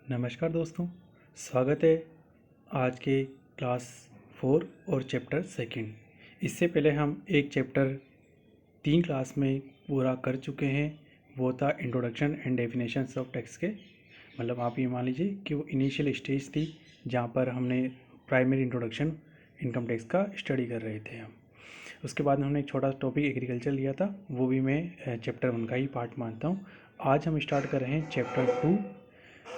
नमस्कार दोस्तों, स्वागत है आज के क्लास 4 और चैप्टर सेकंड। इससे पहले हम एक चैप्टर 3 क्लास में पूरा कर चुके हैं। वो था introduction and definitions of tax के। मतलब आप ये मान लीजिए कि वो इनिशियल स्टेज थी जहाँ पर हमने प्राइमरी इंट्रोडक्शन इनकम टैक्स का स्टडी कर रहे थे हम। उसके बाद में हमने एक छोटा टॉपिक एग्रीकल्चर लिया था, वो भी मैं चैप्टर 1 का ही पार्ट मानता हूँ। आज हम स्टार्ट कर रहे हैं chapter 2,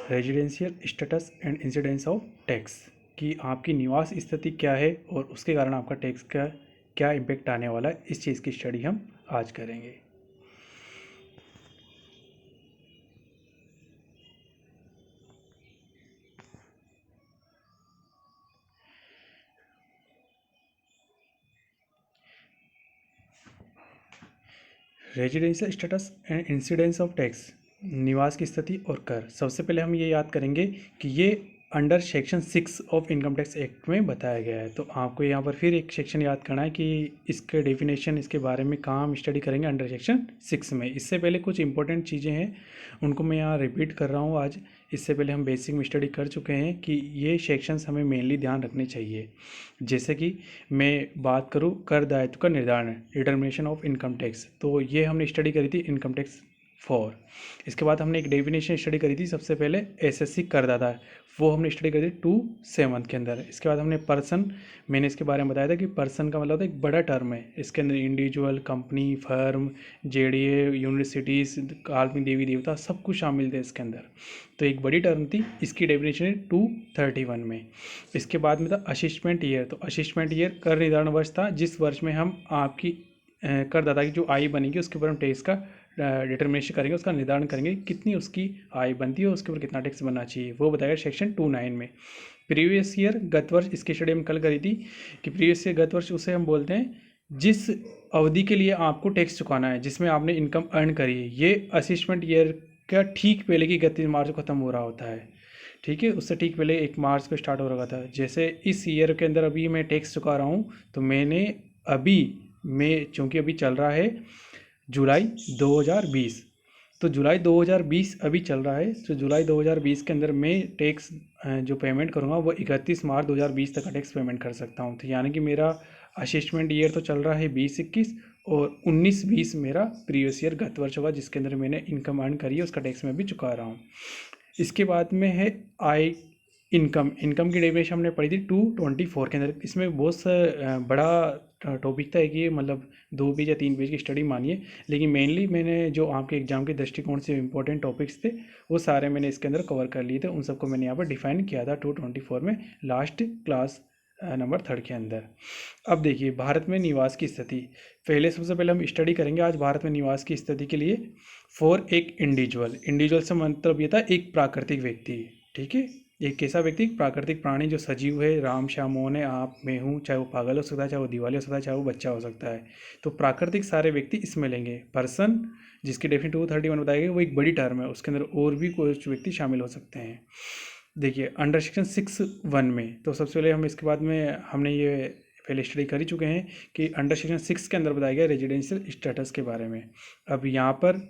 residential status and incidence of tax, कि आपकी निवास स्थिति क्या है और उसके कारण आपका टैक्स का क्या इम्पेक्ट आने वाला है। इस चीज़ की स्टडी हम आज करेंगे। Residential status and incidence of tax, निवास की स्थिति और कर। सबसे पहले हम ये याद करेंगे कि ये under section 6 of income tax act में बताया गया है। तो आपको यहाँ पर फिर एक सेक्शन याद करना है कि इसके डेफिनेशन, इसके बारे में कहाँ हम स्टडी करेंगे, अंडर सेक्शन 6 में। इससे पहले कुछ इंपॉर्टेंट चीज़ें हैं, उनको मैं यहाँ रिपीट कर रहा हूँ आज। इससे पहले हम बेसिक में स्टडी कर चुके हैं कि ये सेक्शंस हमें मेनली ध्यान रखने चाहिए। जैसे कि मैं बात करूँ कर दायित्व का निर्धारण, डिटर्मिनेशन ऑफ इनकम टैक्स, तो ये हमने स्टडी करी थी इनकम टैक्स 4। इसके बाद हमने एक डेफिनेशन स्टडी करी थी सबसे पहले, एसएससी करदाता, वो हमने स्टडी करी थी 2(7) के अंदर। इसके बाद हमने पर्सन, मैंने इसके बारे में बताया था कि पर्सन का मतलब होता है एक बड़ा टर्म है। इसके अंदर individual, company, firm, JDA, universities, काल्पनिक देवी देवता, सब कुछ शामिल थे इसके अंदर। तो एक बड़ी टर्म थी, इसकी डेफिनेशन है 231 में। इसके बाद में था असिस्टमेंट ईयर। तो असिस्टमेंट ईयर कर निर्धारण वर्ष था, जिस वर्ष में हम आपकी करदाता की जो आय बनेगी उसके ऊपर हम टैक्स का डिटर्मिनेशन करेंगे, उसका निर्धारण करेंगे कितनी उसकी आय बनती है और उसके ऊपर कितना टैक्स बनना चाहिए, वो बताएगा सेक्शन 29 में। प्रीवियस ईयर, गत वर्ष, इसकी स्टडी हम कल करी थी कि प्रीवियस ईयर, गत वर्ष, उसे हम बोलते हैं जिस अवधि के लिए आपको टैक्स चुकाना है, जिसमें आपने इनकम अर्न करी है। ये असिस्टमेंट ईयर का ठीक पहले की 31 मार्च को ख़त्म हो रहा होता है। ठीक है, उससे ठीक पहले 1 मार्च को स्टार्ट हो रहा था। जैसे इस ईयर के अंदर अभी मैं टैक्स चुका रहा हूँ, तो मैं चूँकि अभी चल रहा है जुलाई 2020, तो जुलाई 2020 अभी चल रहा है। तो जुलाई 2020 के अंदर मैं टैक्स जो पेमेंट करूँगा वो 31 मार्च 2020 तक का टैक्स पेमेंट कर सकता हूँ। तो यानी कि मेरा असिस्टमेंट ईयर तो चल रहा है 2021 और 19-20 मेरा प्रीवियस ईयर, गत वर्ष होगा, जिसके अंदर मैंने इनकम अर्न करी है, उसका टैक्स मैं भी चुका रहा हूँ। इसके बाद में है आय, इनकम की डेफिनेशन हमने पढ़ी थी 224 के अंदर। इसमें बहुत सा बड़ा टॉपिक था कि मतलब 2 पेज या 3 पेज की स्टडी मानिए, लेकिन मेनली मैंने जो आपके एग्जाम के दृष्टिकोण से इंपॉर्टेंट टॉपिक्स थे वो सारे मैंने इसके अंदर कवर कर लिए थे। उन सबको मैंने यहाँ पर डिफाइन किया था 224 में, लास्ट क्लास नंबर 3 के अंदर। अब देखिए भारत में निवास की स्थिति, सबसे पहले हम स्टडी करेंगे आज भारत में निवास की स्थिति के लिए फॉर एक इंडिविजुअल से मतलब ये था एक प्राकृतिक व्यक्ति। ठीक है, एक कैसा व्यक्ति, प्राकृतिक प्राणी जो सजीव है, राम, श्याम, मोहन है, आप, मैं हूँ, चाहे वो पागल हो सकता है, चाहे वो दिवाली हो सकता है, चाहे वो बच्चा हो सकता है। तो प्राकृतिक सारे व्यक्ति इसमें लेंगे। पर्सन, जिसकी डेफिनेशन 231 बताई गई, वो एक बड़ी टर्म है, उसके अंदर और भी कुछ व्यक्ति शामिल हो सकते हैं। देखिए अंडर सेक्शन 6(1) में, तो सबसे पहले हम इसके बाद में हमने ये पहले स्टडी कर ही चुके हैं कि अंडर सेक्शन 6 के अंदर बताया गया रेजिडेंशियल स्टेटस के बारे में। अब यहाँ पर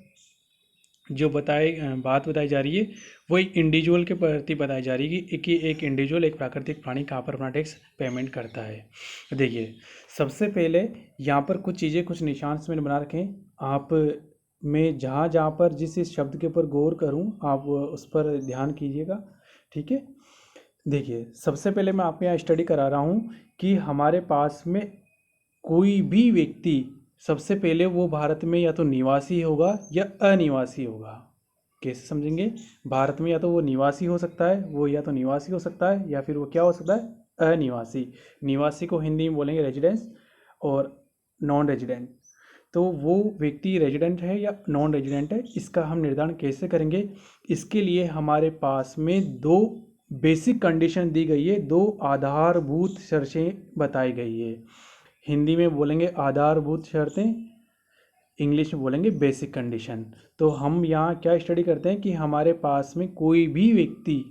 जो बात बताई जा रही है वो एक इंडिविजुअल के प्रति बताई जा रही है कि एक इंडिविजुअल, एक प्राकृतिक प्राणी कहाँ पर अपना टैक्स पेमेंट करता है। देखिए सबसे पहले यहाँ पर कुछ चीज़ें, कुछ निशान मैंने बना रखे हैं। आप, मैं जहाँ जहाँ पर जिस शब्द के ऊपर गौर करूँ आप उस पर ध्यान कीजिएगा। ठीक है, देखिए सबसे पहले मैं आपको यहाँ स्टडी करा रहा हूँ कि हमारे पास में कोई भी व्यक्ति, सबसे पहले वो भारत में या तो निवासी होगा या अनिवासी होगा। कैसे समझेंगे? भारत में या तो वो निवासी हो सकता है, वो या तो निवासी हो सकता है या फिर वो क्या हो सकता है, अनिवासी। निवासी को हिंदी में बोलेंगे रेजिडेंस और नॉन रेजिडेंट। तो वो व्यक्ति रेजिडेंट है या नॉन रेजिडेंट है, इसका हम निर्धारण कैसे करेंगे? इसके लिए हमारे पास में 2 बेसिक कंडीशन दी गई है, 2 आधारभूत शर्तें बताई गई है। हिंदी में बोलेंगे आधारभूत शर्तें, इंग्लिश में बोलेंगे बेसिक कंडीशन। तो हम यहाँ क्या स्टडी करते हैं कि हमारे पास में कोई भी व्यक्ति,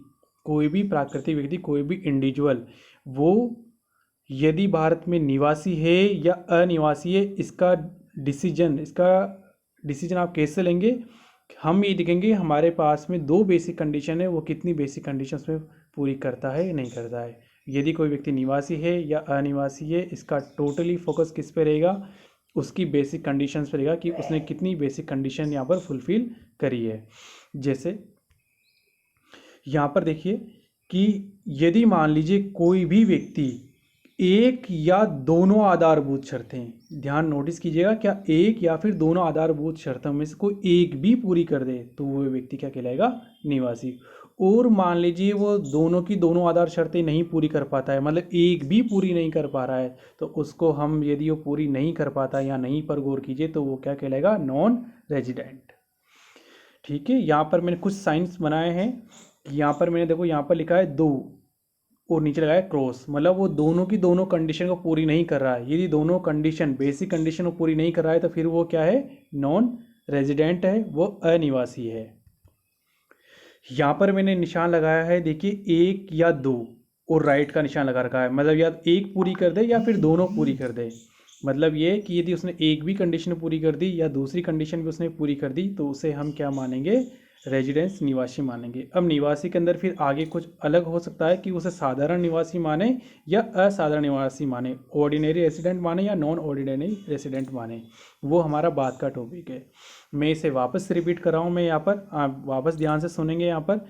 कोई भी प्राकृतिक व्यक्ति, कोई भी इंडिविजुअल, वो यदि भारत में निवासी है या अनिवासी है, इसका डिसीजन आप कैसे लेंगे हम ये देखेंगे हमारे पास में दो बेसिक कंडीशन है, वो कितनी बेसिक कंडीशंस में पूरी करता है या नहीं करता है। यदि कोई व्यक्ति निवासी है या अनिवासी है, इसका टोटली फोकस किस पे रहेगा, उसकी बेसिक कंडीशंस पे रहेगा कि उसने कितनी बेसिक कंडीशन यहाँ पर फुलफिल करी है। जैसे यहाँ पर देखिए कि यदि मान लीजिए कोई भी व्यक्ति एक या दोनों आधारभूत शर्तें, ध्यान नोटिस कीजिएगा, क्या एक या फिर दोनों आधारभूत शर्तों में से कोई एक भी पूरी कर दे तो वो व्यक्ति क्या कहलाएगा, निवासी। और मान लीजिए वो दोनों की दोनों आधार शर्तें नहीं पूरी कर पाता है, मतलब एक भी पूरी नहीं कर पा रहा है, तो उसको हम, यदि वो पूरी नहीं कर पाता या नहीं पर गौर कीजिए, तो वो क्या कहलाएगा, नॉन रेजिडेंट। ठीक है, यहाँ पर मैंने कुछ साइंस बनाए हैं। यहाँ पर मैंने देखो, यहाँ पर लिखा है दो और नीचे लगाया क्रॉस, मतलब वो दोनों की दोनों कंडीशन को पूरी नहीं कर रहा है। यदि दोनों कंडीशन, बेसिक कंडीशन को पूरी नहीं कर रहा है, तो फिर वो क्या है, नॉन रेजिडेंट है, वो अनिवासी है। यहाँ पर मैंने निशान लगाया है, देखिए एक या दो, और राइट का निशान लगा रखा है, मतलब या एक पूरी कर दे या फिर दोनों पूरी कर दे। मतलब ये कि यदि उसने एक भी कंडीशन पूरी कर दी या दूसरी कंडीशन भी उसने पूरी कर दी, तो उसे हम क्या मानेंगे, रेजिडेंस, निवासी मानेंगे। अब निवासी के अंदर फिर आगे कुछ अलग हो सकता है कि उसे साधारण निवासी माने या असाधारण निवासी माने, ऑर्डिनरी रेसिडेंट माने या नॉन ऑर्डिनरी रेसिडेंट माने, वो हमारा बात का टॉपिक है। मैं इसे वापस रिपीट कर रहा हूँ, मैं यहाँ पर आप वापस ध्यान से सुनेंगे। यहाँ पर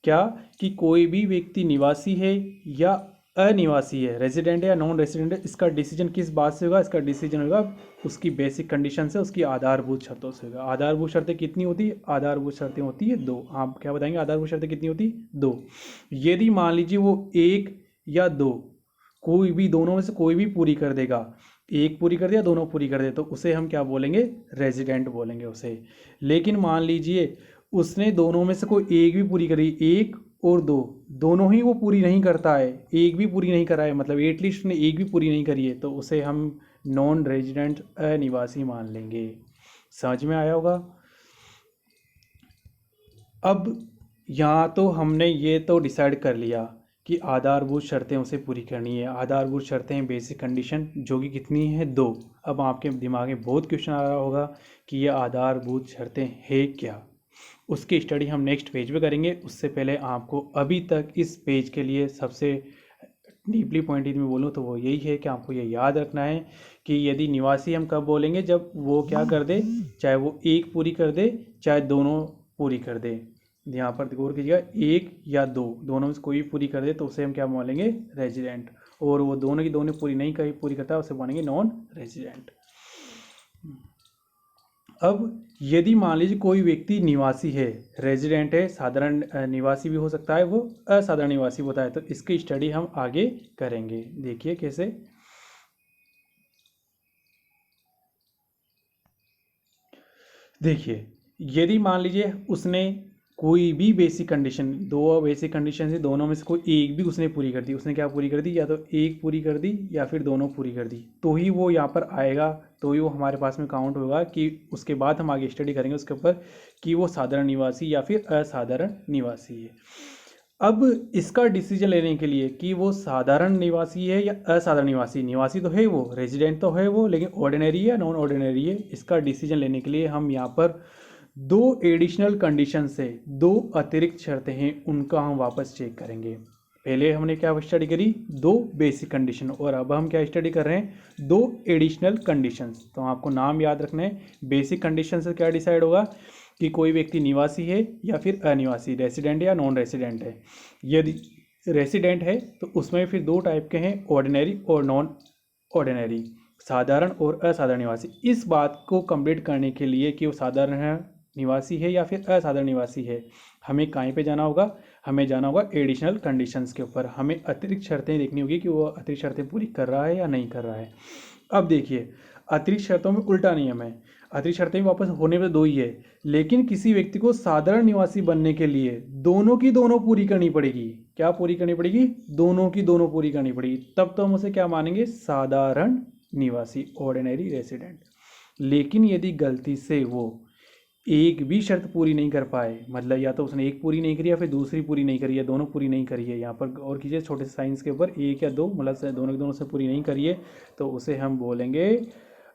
क्या कि कोई भी व्यक्ति निवासी है या अनिवासी है, रेजिडेंट है या नॉन रेजिडेंट है, इसका डिसीजन किस बात से होगा, इसका डिसीजन होगा उसकी बेसिक कंडीशन से, उसकी आधारभूत शर्तों से होगा। आधारभूत शर्तें कितनी होती है, आधारभूत शर्तें होती है दो। आप क्या बताएंगे, आधारभूत शर्तें कितनी होती, दो। यदि मान लीजिए वो एक या दो, कोई भी दोनों में से कोई भी पूरी कर देगा, एक पूरी कर दिया, दोनों पूरी कर दे, तो उसे हम क्या बोलेंगे, रेजिडेंट बोलेंगे उसे। लेकिन मान लीजिए उसने दोनों में से कोई एक भी पूरी करी, एक और दो, दोनों ही वो पूरी नहीं करता है, एक भी पूरी नहीं करा है, मतलब एटलीस्ट उसने एक भी पूरी नहीं करी है, तो उसे हम नॉन रेजिडेंट, अनिवासी मान लेंगे। समझ में आया होगा। अब यहाँ तो हमने ये तो डिसाइड कर लिया कि आधारभूत शर्तें उसे पूरी करनी है। आधारभूत शर्तें, बेसिक कंडीशन, जो कि कितनी है, दो। अब आपके दिमाग में बहुत क्वेश्चन आ रहा होगा कि ये आधारभूत शर्तें है क्या। उसकी स्टडी हम नेक्स्ट पेज पे करेंगे। उससे पहले आपको अभी तक इस पेज के लिए सबसे डीपली पॉइंट में बोलूँ तो वो यही है कि आपको ये याद रखना है कि यदि निवासी हम कब बोलेंगे, जब वो क्या कर दे, चाहे वो एक पूरी कर दे चाहे दोनों पूरी कर दे। यहाँ पर गौर कीजिएगा, एक या दो, दोनों में से कोई भी पूरी कर दे तो उसे हम क्या बोलेंगे, रेजिडेंट। और वो दोनों की दोनों पूरी नहीं करी, पूरी करता है, उसे बोलेंगे नॉन रेजिडेंट। अब यदि मान लीजिए कोई व्यक्ति निवासी है, रेजिडेंट है, साधारण निवासी भी हो सकता है, वो असाधारण निवासी होता है, तो इसकी स्टडी हम आगे करेंगे। देखिए कैसे। देखिए, यदि मान लीजिए उसने कोई भी बेसिक कंडीशन, दो बेसिक कंडीशन से दोनों में से कोई एक भी उसने पूरी कर दी, उसने क्या पूरी कर दी, या तो एक पूरी कर दी या फिर दोनों पूरी कर दी, तो ही वो यहाँ पर आएगा, तो ही वो हमारे पास में काउंट होगा। कि उसके बाद हम आगे स्टडी करेंगे उसके ऊपर कि वो साधारण निवासी या फिर असाधारण निवासी है। अब इसका डिसीजन लेने के लिए कि वो साधारण निवासी है या असाधारण निवासी, निवासी तो है वो, रेजिडेंट तो है वो, लेकिन ऑर्डिनरी है या नॉन ऑर्डिनरी है, इसका डिसीजन लेने के लिए हम यहाँ पर दो एडिशनल कंडीशन से, दो अतिरिक्त शर्तें हैं, उनका हम वापस चेक करेंगे। पहले हमने क्या स्टडी करी, दो बेसिक कंडीशन, और अब हम क्या स्टडी कर रहे हैं, दो एडिशनल कंडीशंस। तो आपको नाम याद रखना है। बेसिक कंडीशन से क्या डिसाइड होगा कि कोई व्यक्ति निवासी है या फिर अनिवासी, रेसिडेंट या नॉन रेसिडेंट है। यदि रेसिडेंट है तो उसमें फिर दो टाइप के हैं, ऑर्डिनरी और नॉन ऑर्डिनरी, साधारण और असाधारण निवासी। इस बात को कंप्लीट करने के लिए कि वो साधारण निवासी है या फिर असाधारण निवासी है, हमें कहीं पे जाना होगा, हमें जाना होगा एडिशनल कंडीशंस के ऊपर। हमें अतिरिक्त शर्तें देखनी होगी कि वो अतिरिक्त शर्तें पूरी कर रहा है या नहीं कर रहा है। अब देखिए, अतिरिक्त शर्तों में उल्टा नियम है। अतिरिक्त शर्तें वापस होने में दो ही है, लेकिन किसी व्यक्ति को साधारण निवासी बनने के लिए दोनों की दोनों पूरी करनी पड़ेगी। क्या पूरी करनी पड़ेगी, दोनों की दोनों पूरी करनी पड़ेगी, तब तो हम उसे क्या मानेंगे, साधारण निवासी, ऑर्डिनरी रेसिडेंट। लेकिन यदि गलती से वो एक भी शर्त पूरी नहीं कर पाए, मतलब या तो उसने एक पूरी नहीं करी या फिर दूसरी पूरी नहीं करी है, दोनों पूरी नहीं करी है, यहाँ पर और कीजिए छोटे से साइंस के ऊपर, एक या दो, मतलब से दोनों की दोनों से पूरी नहीं करी है, तो उसे हम बोलेंगे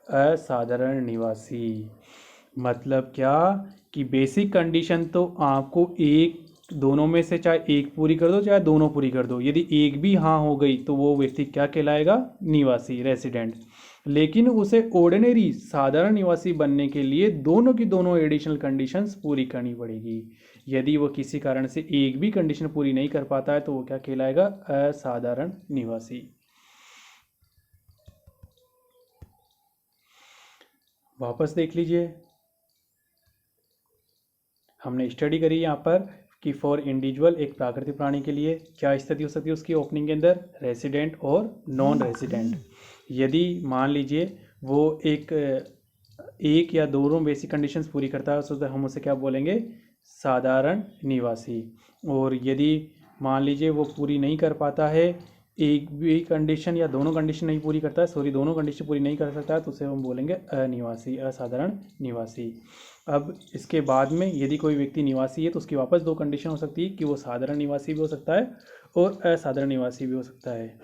असाधारण निवासी। मतलब क्या कि बेसिक कंडीशन तो आपको एक दोनों में से चाहे एक पूरी कर दो चाहे दोनों पूरी कर दो, यदि एक भी हाँ हो गई तो वो व्यक्ति क्या कहलाएगा, निवासी, रेसिडेंट। लेकिन उसे ऑर्डिनरी साधारण निवासी बनने के लिए दोनों की दोनों एडिशनल कंडीशंस पूरी करनी पड़ेगी। यदि वो किसी कारण से एक भी कंडीशन पूरी नहीं कर पाता है तो वो क्या कहलाएगा, असाधारण निवासी। वापस देख लीजिए, हमने स्टडी करी यहाँ पर कि फॉर इंडिविजुअल, एक प्राकृतिक प्राणी के लिए क्या स्थिति हो सकती है उसकी ओपनिंग के अंदर, रेसिडेंट और नॉन रेसिडेंट। यदि मान लीजिए वो एक या दोनों बेसिक कंडीशंस पूरी करता है तो हम उसे क्या बोलेंगे, साधारण निवासी। और यदि मान लीजिए वो पूरी नहीं कर पाता है, एक भी कंडीशन या दोनों कंडीशन नहीं पूरी करता है, सॉरी दोनों कंडीशन पूरी नहीं कर सकता है, तो उसे हम बोलेंगे अनिवासी, असाधारण निवासी। अब इसके बाद में यदि कोई व्यक्ति निवासी है तो उसकी वापस दो कंडीशन हो सकती है कि वो साधारण निवासी भी हो सकता है और असाधारण निवासी भी हो सकता है।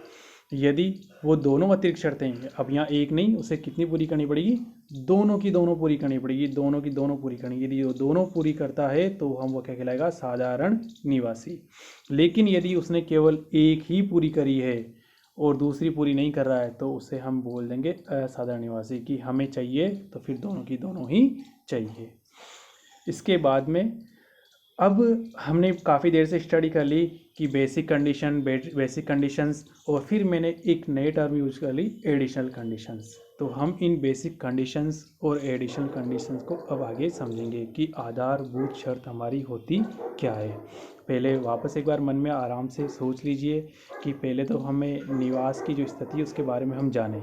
यदि वो दोनों अतिरिक्त शर्तें हैं, अब यहाँ एक नहीं, उसे कितनी पूरी करनी पड़ेगी, दोनों की दोनों पूरी करनी पड़ेगी, दोनों की दोनों पूरी करनी। यदि वो दोनों पूरी करता है तो हम वो क्या कहलाएगा, साधारण निवासी। लेकिन यदि उसने केवल एक ही पूरी करी है और दूसरी पूरी नहीं कर रहा है तो उसे हम बोल देंगे असाधारण निवासी, कि हमें चाहिए तो फिर दोनों की दोनों ही चाहिए। इसके बाद में अब हमने काफ़ी देर से स्टडी कर ली कि बेसिक कंडीशन, बेसिक कंडीशंस, और फिर मैंने एक नए टर्म यूज कर ली, एडिशनल कंडीशंस। तो हम इन बेसिक कंडीशंस और एडिशनल कंडीशंस को अब आगे समझेंगे कि आधारभूत शर्त हमारी होती क्या है। पहले वापस एक बार मन में आराम से सोच लीजिए कि पहले तो हमें निवास की जो स्थिति है उसके बारे में हम जानें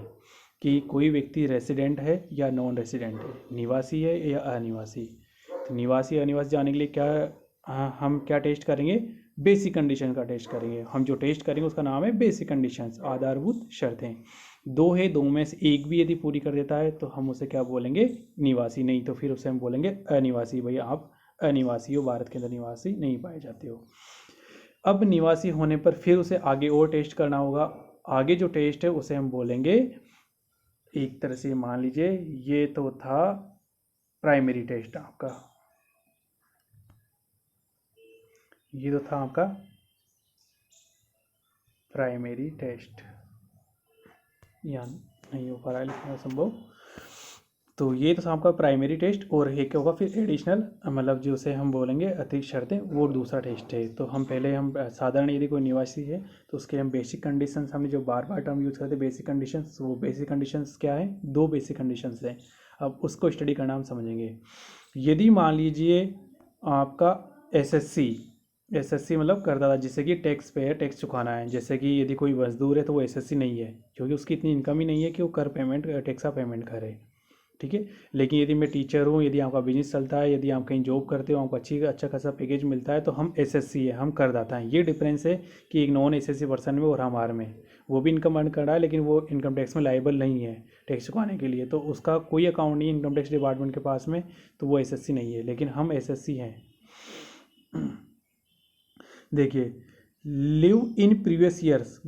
कि कोई व्यक्ति रेसिडेंट है या नॉन रेसिडेंट है, निवासी है या अनिवासी। तो निवासी अनिवासी जाने के लिए क्या हम क्या टेस्ट करेंगे, बेसिक कंडीशन का टेस्ट करेंगे। हम जो टेस्ट करेंगे उसका नाम है बेसिक कंडीशंस, आधारभूत शर्तें। दो है, दो में से एक भी यदि पूरी कर देता है तो हम उसे क्या बोलेंगे, निवासी। नहीं तो फिर उसे हम बोलेंगे अनिवासी, भैया आप अनिवासी हो, भारत के अंदर निवासी नहीं पाए जाते हो। अब निवासी होने पर फिर उसे आगे और टेस्ट करना होगा। आगे जो टेस्ट है उसे हम बोलेंगे, एक तरह से मान लीजिए ये तो था प्राइमरी टेस्ट आपका, ये तो था आपका प्राइमरी टेस्ट, या नहीं हो पा रहा है लिखना संभव। तो ये तो था आपका प्राइमरी टेस्ट, और ये क्या होगा फिर एडिशनल, मतलब जो उसे हम बोलेंगे अतिरिक्त शर्तें, वो दूसरा टेस्ट है। तो हम पहले हम साधारण यदि कोई निवासी है तो उसके हम बेसिक कंडीशंस, हमने जो बार बार टर्म यूज़ करते हैं बेसिक कंडीशंस, वो बेसिक कंडीशंस क्या है, दो बेसिक कंडीशंस हैं। अब उसको स्टडी करना हम समझेंगे। यदि मान लीजिए आपका एसएससी मतलब करदाता, जिससे कि टैक्स पे है, टैक्स चुकाना है। जैसे कि यदि कोई मजदूर है तो वो एसएससी नहीं है क्योंकि उसकी इतनी इनकम ही नहीं है कि वो कर पेमेंट, टैक्स का पेमेंट करे, ठीक है। लेकिन यदि मैं टीचर हूँ, यदि आपका बिजनेस चलता है, यदि आप कहीं जॉब करते हो, आपको अच्छा खासा पैकेज मिलता है, तो हम एसएससी है, हम करदाता हैं। ये डिफरेंस है कि एक नॉन एसएससी पर्सन में और हमारे में, वो भी इनकम अर्न कर रहा है लेकिन वो इनकम टैक्स में लाइबल नहीं है टैक्स चुकाने के लिए, तो उसका कोई अकाउंट नहीं है इनकम टैक्स डिपार्टमेंट के पास में, तो वो एसएससी नहीं है। लेकिन हम एसएससी हैं। देखिए, लिव इन प्रीवियस ईयर्स,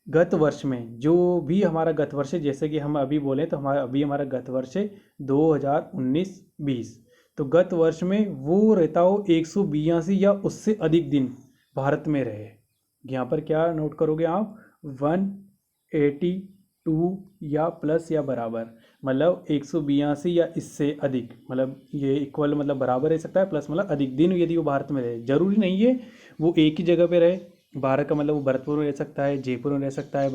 गत वर्ष में जो भी हमारा गत वर्ष है, जैसे कि हम अभी बोलें तो हमारा गत वर्ष है 2019-20। तो गत वर्ष में वो रहता हो 182 या उससे अधिक दिन भारत में रहे। यहाँ पर क्या नोट करोगे आप, 182 या प्लस या बराबर, मतलब 182 या इससे अधिक, मतलब ये इक्वल मतलब बराबर रह सकता है, प्लस मतलब अधिक दिन यदि वो भारत में रहे। जरूरी नहीं है वो एक ही जगह पे रहे। भारत का मतलब वो भरतपुर में रह सकता है, जयपुर में रह सकता है,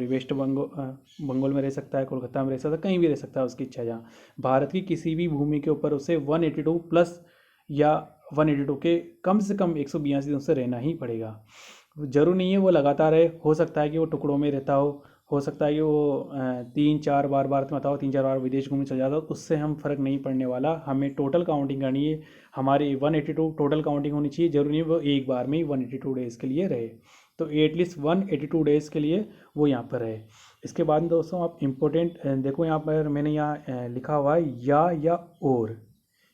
वेस्ट बंगाल में रह सकता है, कोलकाता में रह सकता है, कहीं भी रह सकता है, उसकी इच्छा। जहाँ भारत की किसी भी भूमि के ऊपर उसे 182 प्लस या 182 के कम से कम 182 दिन से रहना ही पड़ेगा। जरूर नहीं है वो लगातार रहे, हो सकता है कि वो टुकड़ों में रहता हो सकता है कि वो 3-4 बार भारत में आता हो, 3-4 बार विदेश घूमने चल जाता हो, उससे हम फ़र्क नहीं पड़ने वाला। हमें टोटल काउंटिंग करनी है, हमारी 182 टोटल काउंटिंग होनी चाहिए। जरूरी नहीं वो एक बार में ही 182 डेज़ के लिए रहे, तो एटलीस्ट 182 डेज़ के लिए वो यहाँ पर रहे। इसके बाद दोस्तों आप इम्पोर्टेंट देखो, यहाँ पर मैंने यहाँ लिखा हुआ है या और,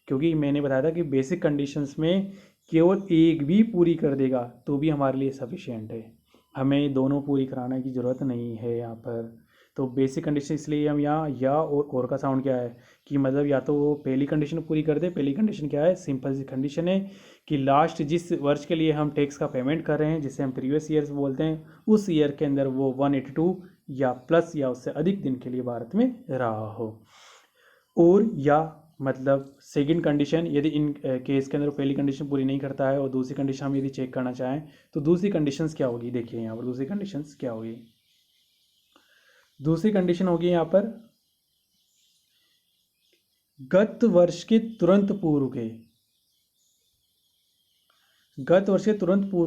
क्योंकि मैंने बताया था कि बेसिक कंडीशंस में केवल एक भी पूरी कर देगा तो भी हमारे लिए सफिशिएंट है, हमें दोनों पूरी कराने की ज़रूरत नहीं है यहाँ पर। तो बेसिक कंडीशन इसलिए हम यहाँ या और का साउंड क्या है कि मतलब या तो वो पहली कंडीशन पूरी कर दे। पहली कंडीशन क्या है, सिंपल सी कंडीशन है कि लास्ट जिस वर्ष के लिए हम टैक्स का पेमेंट कर रहे हैं, जिसे हम प्रीवियस ईयर्स बोलते हैं, उस ईयर के अंदर वो 182 या प्लस या उससे अधिक दिन के लिए भारत में रहा हो। और या मतलब सेकंड कंडीशन, यदि इन केस के अंदर पहली कंडीशन पूरी नहीं करता है और दूसरी कंडीशन हम यदि चेक करना चाहें तो दूसरी कंडीशंस क्या होगी, देखिए यहाँ पर दूसरी कंडीशंस क्या होगी। दूसरी कंडीशन होगी यहाँ पर गत वर्ष के तुरंत पूर्व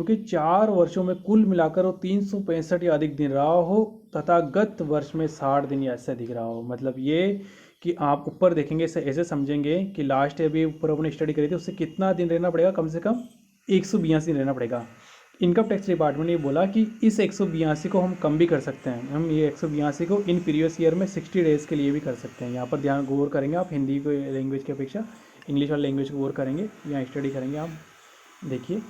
के 4 वर्षों में कुल मिलाकर वो 365 या अधिक दिन रहा हो तथा गत वर्ष में 60 दिन या इससे अधिक रहा हो। मतलब ये कि आप ऊपर देखेंगे, ऐसे समझेंगे कि लास्ट अभी ऊपर अपने स्टडी करी थी, उससे कितना दिन रहना पड़ेगा, कम से कम 182 दिन रहना पड़ेगा। इनकम टैक्स डिपार्टमेंट ने बोला कि इस 182 को हम कम भी कर सकते हैं। हम ये 182 को इन प्रीवियस ईयर में 60 डेज़ के लिए भी कर सकते हैं। यहाँ पर ध्यान गौर करेंगे आप, हिंदी को लैंग्वेज की अपेक्षा इंग्लिश वाली लैंग्वेज को गौर करेंगे, यहाँ स्टडी करेंगे आप। देखिए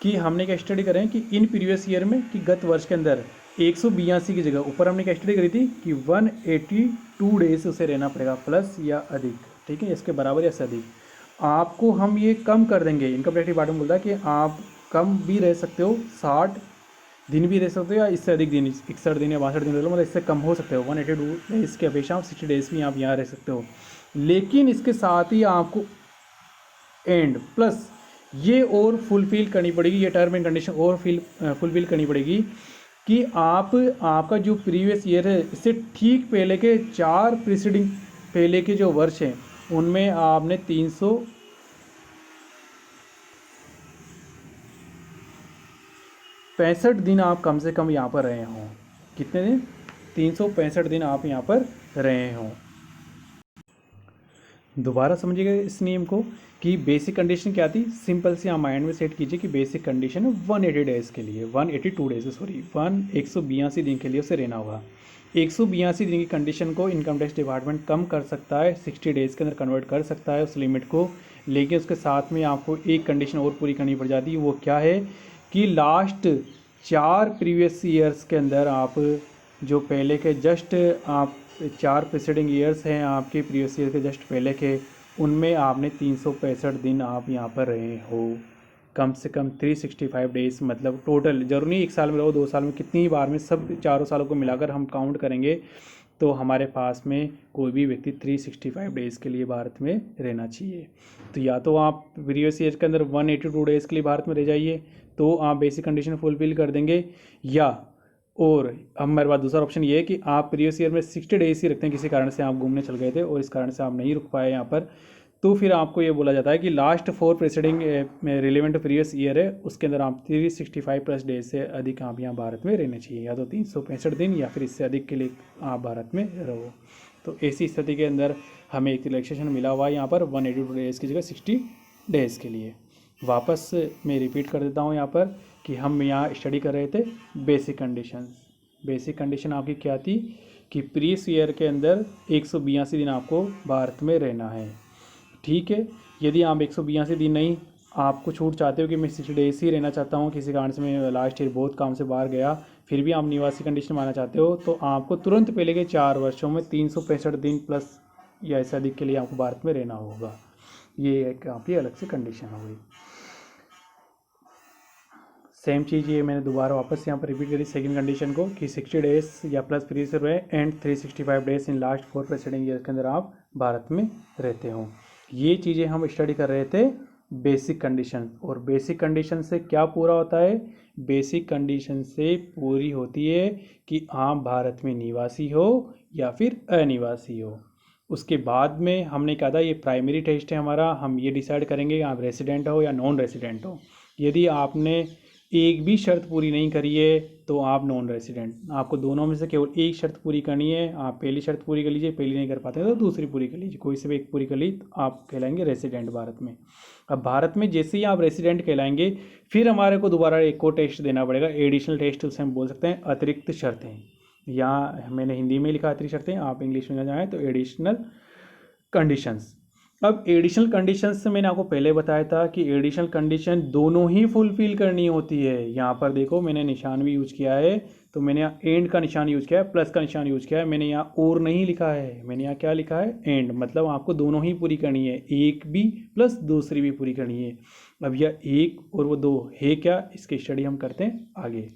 कि हमने क्या स्टडी करें कि इन प्रीवियस ईयर में कि गत वर्ष के अंदर 182 की जगह ऊपर हमने क्या स्टडी करी थी कि 182 डेज उसे रहना पड़ेगा प्लस या अधिक, ठीक है, इसके बराबर या से अधिक। आपको हम ये कम कर देंगे। इनकम टैक्स डिपार्टमेंट बोलता है कि आप कम भी रह सकते हो, 60 दिन भी रह सकते हो या इससे अधिक दिन, 61 दिन या 62 दिन रह लो, मतलब इससे कम हो सकते हो। 182 डेज़ की अपेक्षा आप 60 डेज़ भी आप यहाँ रह सकते हो। लेकिन इसके साथ ही आपको एंड प्लस ये और फुलफिल करनी पड़ेगी, ये टर्म एंड कंडीशन और फुलफिल करनी पड़ेगी कि आपका जो प्रीवियस ईयर है इससे ठीक पहले के 4 प्रीसीडिंग पहले के जो वर्ष हैं उनमें आपने 365 दिन आप कम से कम यहाँ पर रहे हों। कितने दिन? 365 दिन आप यहाँ पर रहे हों। दोबारा समझिएगा इस नियम को कि बेसिक कंडीशन क्या थी, सिंपल से आप माइंड में सेट कीजिए कि बेसिक कंडीशन 180 डेज़ के लिए, 182 डेज सॉरी 182 दिन के लिए उसे रहना होगा। 182 दिन की कंडीशन को इनकम टैक्स डिपार्टमेंट कम कर सकता है, 60 डेज़ के अंदर कन्वर्ट कर सकता है उस लिमिट को। लेकिन उसके साथ में आपको एक कंडीशन और पूरी करनी पड़ जाती है। वो क्या है कि लास्ट 4 प्रीवियस ईयर्स के अंदर आप जो पहले के जस्ट आप 4 प्रीसीडिंग ईयर्स हैं आपके प्रीवियस ईयर के जस्ट पहले के, उनमें आपने 365 दिन आप यहाँ पर रहे हो, कम से कम 365 डेज़। मतलब टोटल जरूरी नहीं 1 साल में रहो, 2 साल में, कितनी बार में, सब चारों सालों को मिलाकर हम काउंट करेंगे तो हमारे पास में कोई भी व्यक्ति 365 डेज़ के लिए भारत में रहना चाहिए। तो या तो आप प्रीवियस ईयर के अंदर 182 डेज़ के लिए भारत में रह जाइए तो आप बेसिक कंडीशन फुलफिल कर देंगे, या और अब मेरे पास दूसरा ऑप्शन ये है कि आप प्रीवियस ईयर में 60 डेज़ ही रखते हैं, किसी कारण से आप घूमने चल गए थे और इस कारण से आप नहीं रुक पाए यहाँ पर, तो फिर आपको ये बोला जाता है कि last 4 preceding relevant previous year है उसके अंदर आप 365 प्लस डेज से अधिक आप यहाँ भारत में रहने चाहिए, या तो 365 दिन या फिर इससे अधिक के लिए आप भारत में रहो। तो ऐसी स्थिति के अंदर हमें एक रिलैक्सेशन मिला हुआ है यहाँ पर 182 डेज़ की जगह 60 डेज़ के लिए। वापस मैं रिपीट कर देता हूँ यहाँ पर कि हम यहाँ स्टडी कर रहे थे बेसिक कंडीशंस। बेसिक कंडीशन आपकी क्या थी कि प्रीवियस ईयर के अंदर 182 दिन आपको भारत में रहना है, ठीक है। यदि आप 182 दिन नहीं, आपको छूट चाहते हो कि मैं 60 डेज ही रहना चाहता हूँ, किसी कारण से मैं लास्ट ईयर बहुत काम से बाहर गया, फिर भी आप निवासी कंडीशन मानना चाहते हो, तो आपको तुरंत पहले के 4 वर्षों में 365 दिन प्लस या इससे अधिक के लिए आपको भारत में रहना होगा। ये एक आपकी अलग से कंडीशन हो गई। सेम चीज़ ये मैंने दोबारा वापस यहाँ पर रिपीट करी सेकंड कंडीशन को कि 60 डेज या plus previous year and 365 days in last 4 preceding year के अंदर आप भारत में रहते हो। ये चीज़ें हम स्टडी कर रहे थे बेसिक कंडीशन। और बेसिक कंडीशन से क्या पूरा होता है? बेसिक कंडीशन से पूरी होती है कि आप भारत में निवासी हो या फिर अनिवासी हो। उसके बाद में हमने कहा था ये प्राइमरी टेस्ट है हमारा, हम ये डिसाइड करेंगे आप रेसिडेंट हो या नॉन रेसिडेंट हो। यदि आपने एक भी शर्त पूरी नहीं करी है तो आप नॉन रेसिडेंट, आपको दोनों में से केवल एक शर्त पूरी करनी है। आप पहली शर्त पूरी कर लीजिए, पहली नहीं कर पाते तो दूसरी पूरी कर लीजिए, कोई से भी एक पूरी कर ली तो आप कहलाएंगे रेसिडेंट भारत में। अब भारत में जैसे ही आप रेसिडेंट कहलाएंगे फिर हमारे को दोबारा एक और टेस्ट देना पड़ेगा, एडिशनल टेस्ट, उसे हम बोल सकते हैं अतिरिक्त शर्तें। यहाँ मैंने हिंदी में लिखा अतिरिक्त शर्तें, आप इंग्लिश में जाएँ तो एडिशनल कंडीशंस। अब एडिशनल कंडीशंस से मैंने आपको पहले बताया था कि एडिशनल कंडीशन दोनों ही फुलफिल करनी होती है। यहाँ पर देखो मैंने निशान भी यूज किया है, तो मैंने यहाँ एंड का निशान यूज किया है, प्लस का निशान यूज किया है, मैंने यहाँ और नहीं लिखा है, मैंने यहाँ क्या लिखा है एंड, मतलब आपको दोनों ही पूरी करनी है, एक भी प्लस दूसरी भी पूरी करनी है। अब यह एक और वो दो है क्या, इसकी स्टडी हम करते हैं आगे।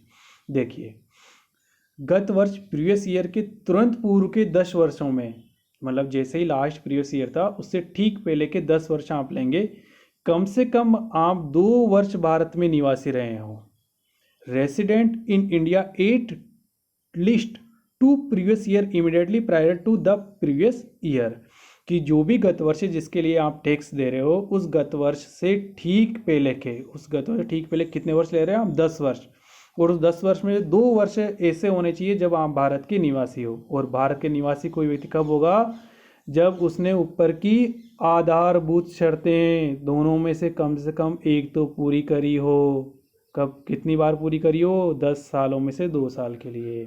देखिए गत वर्ष प्रीवियस ईयर के तुरंत पूर्व के 10 वर्षों में, मतलब जैसे ही लास्ट प्रीवियस ईयर था उससे ठीक पहले के 10 वर्ष आप लेंगे, कम से कम आप 2 वर्ष भारत में निवासी रहे हो। Resident in India at least two previous year immediately prior to the previous year, कि जो भी गत वर्ष जिसके लिए आप टैक्स दे रहे हो उस गत वर्ष से ठीक पहले के, उस गत वर्ष ठीक पहले कितने वर्ष ले रहे हो आप, 10 वर्ष, और उस 10 वर्ष में 2 वर्ष ऐसे होने चाहिए जब आप भारत के निवासी हो। और भारत के निवासी कोई व्यक्ति कब होगा, जब उसने ऊपर की आधारभूत शर्तें दोनों में से कम एक तो पूरी करी हो। कब, कितनी बार पूरी करी हो, 10 सालों में से 2 साल के लिए।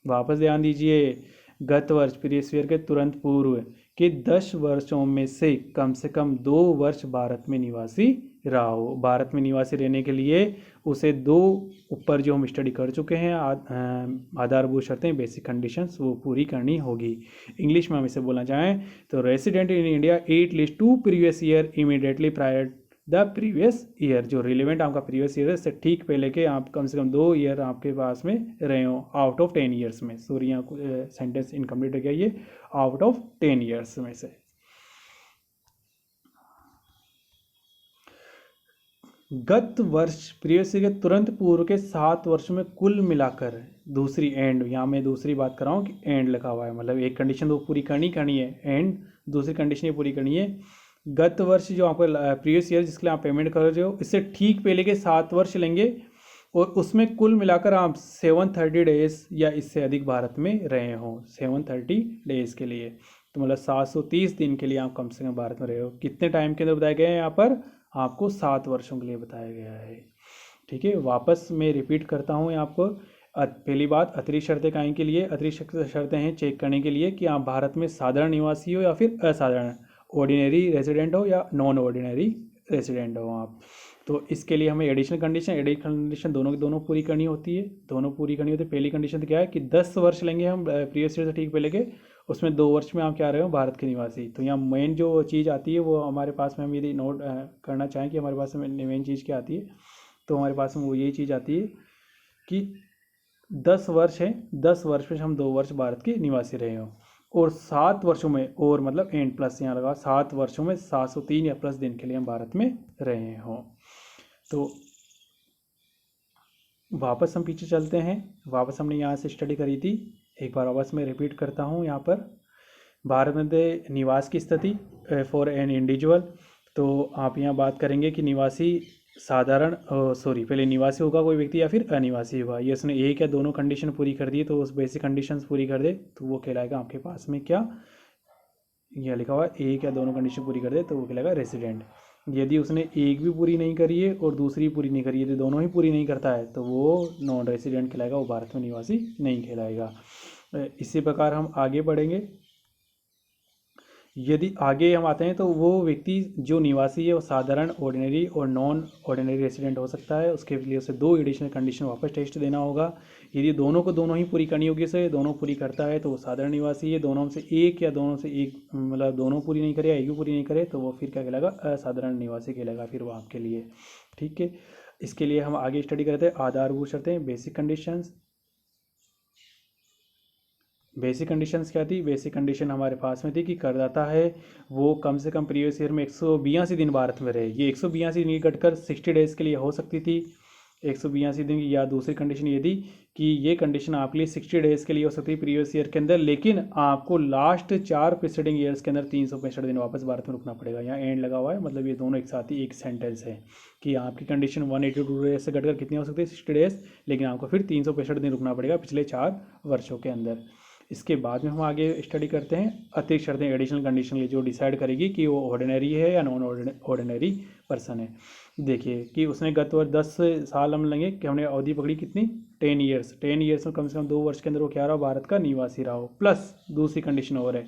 वापस ध्यान दीजिए, गत वर्ष प्रीवियस ईयर के तुरंत पूर्व के 10 वर्षों में से कम 2 वर्ष भारत में निवासी रहा हो। भारत में निवासी रहने के लिए उसे 2 ऊपर जो हम स्टडी कर चुके हैं आधारभूत शर्तें, बेसिक कंडीशंस, वो पूरी करनी होगी। इंग्लिश में हम इसे बोलना चाहें तो resident in India at least two previous year immediately prior the previous year, जो रिलेवेंट आपका प्रीवियस ईयर है से ठीक पहले के आप कम से कम 2 ईयर आपके पास में रहे हो आउट ऑफ 10 ईयर्स में। सॉरी यहाँ सेंटेंस इनकम्प्लीट हो गया, ये आउट ऑफ 10 ईयर्स में से। गत वर्ष प्रीवियस ईयर के तुरंत पूर्व के 7 वर्ष में कुल मिलाकर, दूसरी एंड, यहाँ मैं दूसरी बात कर रहा हूँ कि एंड लिखा हुआ है, मतलब एक कंडीशन तो पूरी करनी है एंड, दूसरी कंडीशन ये पूरी करनी है। गत वर्ष जो आपको प्रीवियस ईयर जिसके लिए आप पेमेंट कर रहे हो, इससे ठीक पहले के 7 वर्ष लेंगे और उसमें कुल मिलाकर आप 730 डेज या इससे अधिक भारत में रहे हो, 730 डेज के लिए, तो मतलब 730 दिन के लिए आप कम से कम भारत में रहे हो। कितने टाइम के अंदर बताया गया है यहाँ पर, आपको 7 वर्षों के लिए बताया गया है। ठीक है, वापस मैं रिपीट करता हूँ आपको। पहली बात, अतिरिक्त शर्तें काहे के लिए, अतिरिक्त शर्तें हैं चेक करने के लिए कि आप भारत में साधारण निवासी हो या फिर असाधारण, ऑर्डिनरी रेजिडेंट हो या नॉन ऑर्डिनरी रेजिडेंट हो आप। तो इसके लिए हमें एडिशनल कंडीशन दोनों की दोनों पूरी करनी होती है, पहली कंडीशन तो क्या है कि 10 वर्ष लेंगे हम प्रीवियस ईयर से ठीक पहले के, उसमें 2 वर्ष में आप क्या रहे हो, भारत के निवासी। तो यहाँ मेन जो चीज़ आती है वो हमारे पास में, हम यदि नोट करना चाहें कि हमारे पास में मेन चीज़ क्या आती है, तो हमारे पास में वो यही चीज़ आती है कि 10 वर्ष है, 10 वर्ष में हम 2 वर्ष भारत के निवासी रहे हो, और 7 वर्षों में, और मतलब एंड प्लस यहाँ लगा, 7 वर्षों में 703 या प्लस दिन के लिए हम भारत में रहे हों। तो वापस हम पीछे चलते हैं, वापस हमने यहाँ से स्टडी करी थी, एक बार वापस मैं रिपीट करता हूँ। यहाँ पर भारत में निवास की स्थिति फॉर एन इंडिविजुअल, तो आप यहाँ बात करेंगे कि निवासी साधारण, पहले निवासी होगा कोई व्यक्ति या फिर अनिवासी होगा। ये उसने एक या दोनों कंडीशन पूरी कर दी, तो उस बेसिक कंडीशंस पूरी कर दे तो वो कहलाएगा आपके पास में क्या, यह लिखा हुआ है एक या दोनों कंडीशन पूरी कर दे तो वो कहलाएगा रेसिडेंट। यदि उसने एक भी पूरी नहीं करी है और दूसरी पूरी नहीं करी है, यदि दोनों ही पूरी नहीं करता है तो वो नॉन रेसिडेंट कहलाएगा, वो भारत में निवासी नहीं कहलाएगा। इसी प्रकार हम आगे बढ़ेंगे। यदि आगे हम आते हैं तो वो व्यक्ति जो निवासी है वो साधारण, ऑर्डिनरी और नॉन ऑर्डिनरी रेसिडेंट हो सकता है। उसके लिए उसे 2 एडिशनल कंडीशन वापस टेस्ट देना होगा। यदि दोनों को दोनों ही पूरी करनी होगी, उसे दोनों पूरी करता है तो वो साधारण निवासी है। दोनों से एक या दोनों से एक, मतलब दोनों पूरी नहीं करे या एक भी पूरी नहीं करे तो वो फिर क्या कहलाएगा, असाधारण निवासी कहलाएगा फिर वो आपके लिए। ठीक है, इसके लिए हम आगे स्टडी करते हैं आधारभूत शर्तें, बेसिक कंडीशंस। बेसिक कंडीशंस क्या थी, बेसिक कंडीशन हमारे पास में थी कि करदाता है वो कम से कम प्रीवियस ईयर में 182 दिन भारत में रहे। ये 182 दिन कटकर 60 डेज़ के लिए हो सकती थी, 182 दिन की। या दूसरी कंडीशन ये थी कि ये कंडीशन आपके लिए 60 डेज़ के लिए हो सकती है प्रीवियस ईयर के अंदर, लेकिन आपको लास्ट 4 प्रीसीडिंग ईयर्स के अंदर 365 दिन वापस भारत में रुकना पड़ेगा। यहाँ एंड लगा हुआ है, मतलब ये दोनों एक साथ ही एक सेंटेंस है कि आपकी कंडीशन 182 डेज से घटकर कितनी हो सकती है, 60 डेज़, लेकिन आपको फिर 365 दिन रुकना पड़ेगा पिछले 4 वर्षों के अंदर। इसके बाद में हम आगे स्टडी करते हैं अतिरिक्त शर्तें, एडिशनल कंडीशन जो डिसाइड करेगी कि वो ऑर्डिनरी है या नॉन ऑर्डिनरी पर्सन है। देखिए कि उसने गत वर्ष 10 साल हम लेंगे कि हमने अवधि पकड़ी कितनी, 10 ईयर्स। 10 ईयर्स में कम से कम 2 वर्ष के अंदर वो क्या रहा, भारत का निवासी रहा हो। प्लस दूसरी कंडीशन और है,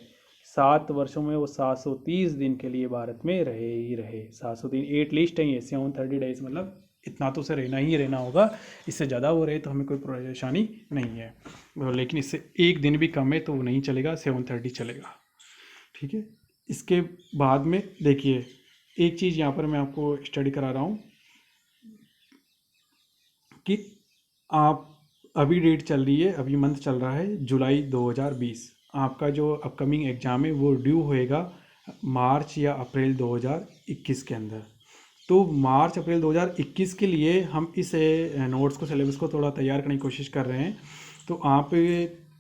7 वर्षों में वो 730 दिन के लिए भारत में रहे ही रहे। 703 8 लिस्ट है ये, 730 डेज मतलब इतना तो उसे रहना ही रहना होगा, इससे ज़्यादा वो रहे तो हमें कोई परेशानी नहीं है, लेकिन इससे एक दिन भी कम है तो वो नहीं चलेगा, 7:30 चलेगा। ठीक है। इसके बाद में देखिए एक चीज़ यहाँ पर मैं आपको स्टडी करा रहा हूँ कि आप अभी डेट चल रही है, अभी मंथ चल रहा है जुलाई 2020। आपका जो अपकमिंग एग्ज़ाम है वो ड्यू होएगा मार्च या अप्रैल 2021 के अंदर। तो मार्च अप्रैल 2021 के लिए हम इस नोट्स को, सिलेबस को थोड़ा तैयार करने की कोशिश कर रहे हैं। तो आप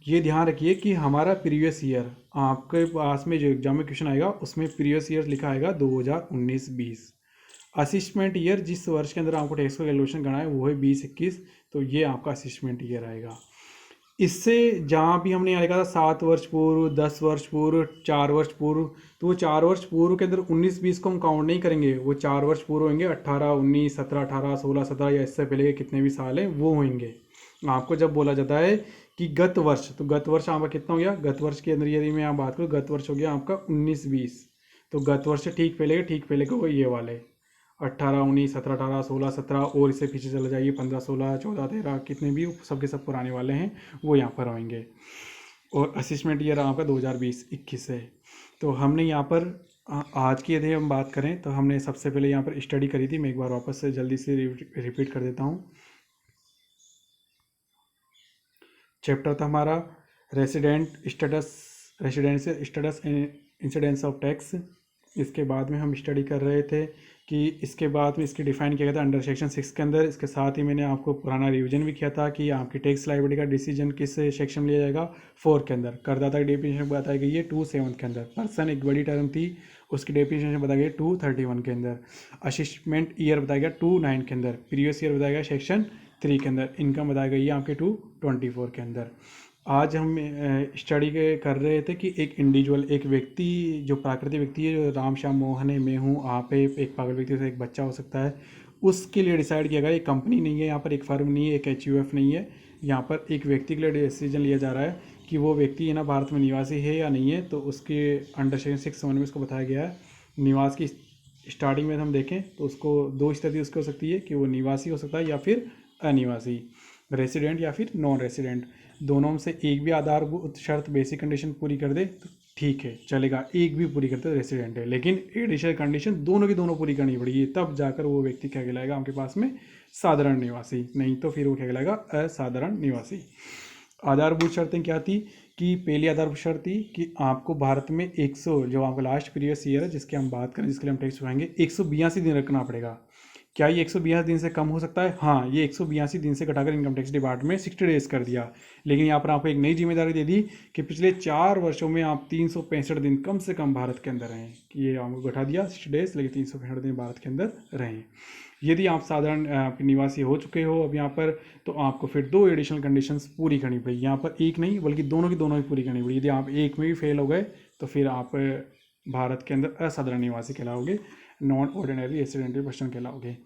ये ध्यान रखिए कि हमारा प्रीवियस ईयर, आपके पास में जो एग्जाम में क्वेश्चन आएगा उसमें प्रीवियस ईयर लिखा आएगा 2019-20। असिस्टमेंट ईयर जिस वर्ष के अंदर आपको टैक्स का कैलकुलेशन करना है वो है 20-21, तो ये आपका असिस्टमेंट ईयर आएगा। इससे जहाँ भी हमने यहाँ लिखा था 7 वर्ष पूर्व, 10 वर्ष पूर्व, 4 वर्ष पूर्व, तो वो 4 वर्ष पूर्व के अंदर 19-20 को हम काउंट नहीं करेंगे। वो 4 वर्ष पूर्व होंगे 18, 19, 17, 18, 16, 17 या इससे पहले के कितने भी साल हैं वो होंगे। आपको जब बोला जाता है कि गत वर्ष, तो गत वर्ष आपका कितना हो गया, गत वर्ष के अंदर यदि मैं यहाँ बात करूँ, गत वर्ष हो गया आपका 19-20। तो गत वर्ष से ठीक पहले को ये वाले 18, 19, 17, 18, 16, 17 और इससे पीछे चले जाइए 15, 16, 14, 13 कितने भी सब के सब पुराने वाले हैं वो यहाँ पर होंगे। और असिस्टमेंट ईयर आपका 2020-21 है। तो हमने यहाँ पर आज की यदि हम बात करें तो हमने सबसे पहले यहाँ पर स्टडी करी थी। मैं एक बार वापस से जल्दी से रिपीट कर देता हूँ। चैप्टर था हमारा residential status incidence of tax. इसके बाद में हम स्टडी कर रहे थे कि इसके बाद में इसकी डिफाइन किया गया था अंडर सेक्शन 6 के अंदर। इसके साथ ही मैंने आपको पुराना रिवीजन भी किया था कि आपकी टैक्स लायबिलिटी का डिसीजन किस सेक्शन में लिया जाएगा, 4 के अंदर। करदाता की डेफिनेशन बताई गई है 2(7) के अंदर। पर्सन एक बड़ी टर्म थी, उसकी डेफिनेशन बताई गई 2(31) के अंदर। असिस्टमेंट ईयर बताया गया 2(9) के अंदर। प्रीवियस ईयर बताया गया सेक्शन 3 के अंदर। इनकम बताई गई है आपके 2(24) के अंदर। आज हम स्टडी कर रहे थे कि एक इंडिविजुअल, एक व्यक्ति जो प्राकृतिक व्यक्ति है, जो राम श्याम मोहन है, मैं हूँ, आप है, एक पागल व्यक्ति से एक बच्चा हो सकता है, उसके लिए डिसाइड किया गया। एक कंपनी नहीं है यहाँ पर, एक फर्म नहीं है, एक HUF नहीं है। यहाँ पर एक व्यक्ति के लिए डिसीजन लिया जा रहा है कि वो व्यक्ति है ना भारत में निवासी है या नहीं है। तो उसके अंडर सेक्शन 6(1) में उसको बताया गया है निवास की स्टार्टिंग में हम देखें तो उसको 2 स्थिति उसकी हो सकती है कि वो निवासी हो सकता है या फिर अनिवासी, रेसिडेंट या फिर नॉन रेसिडेंट। दोनों में से एक भी आधारभूत शर्त, बेसिक कंडीशन पूरी कर दे तो ठीक है चलेगा, एक भी पूरी करते तो रेसिडेंट है। लेकिन एडिशनल कंडीशन दोनों की दोनों पूरी करनी पड़ेगी, तब जाकर वो व्यक्ति क्या कहलाएगा आपके पास में साधारण निवासी, नहीं तो फिर वो क्या कहलाएगा असाधारण निवासी। आधारभूत शर्तें क्या थी कि पहली आधारभूत शर्त थी कि आपको भारत में 100, जो आपका लास्ट प्रीवियस ईयर है जिसकी हम बात करें, जिसके लिए हम टैक्स चुकाएंगे, 182 दिन रखना पड़ेगा। क्या ये 182 दिन से कम हो सकता है? हाँ, ये 182 दिन से घटाकर इनकम टैक्स डिपार्टमेंट में 60 डेज कर दिया। लेकिन यहाँ पर आपको एक नई जिम्मेदारी दे दी कि पिछले 4 वर्षों में आप 365 दिन कम से कम भारत के अंदर रहें। कि ये आपको घटा दिया 60 डेज, लेकिन 365 दिन भारत के अंदर रहें। यदि आप साधारण निवासी हो चुके हो अब यहाँ पर, तो आपको फिर 2 एडिशनल कंडीशंस पूरी करनी पड़ेगी। यहाँ पर एक नहीं बल्कि दोनों की दोनों ही पूरी करनी पड़ेगी। यदि आप एक में भी फेल हो गए तो फिर आप भारत के अंदर असाधारण निवासी कहलाओगे, नॉन ऑर्डिनरी रेसिडेंट पर्सन कहलाओगे।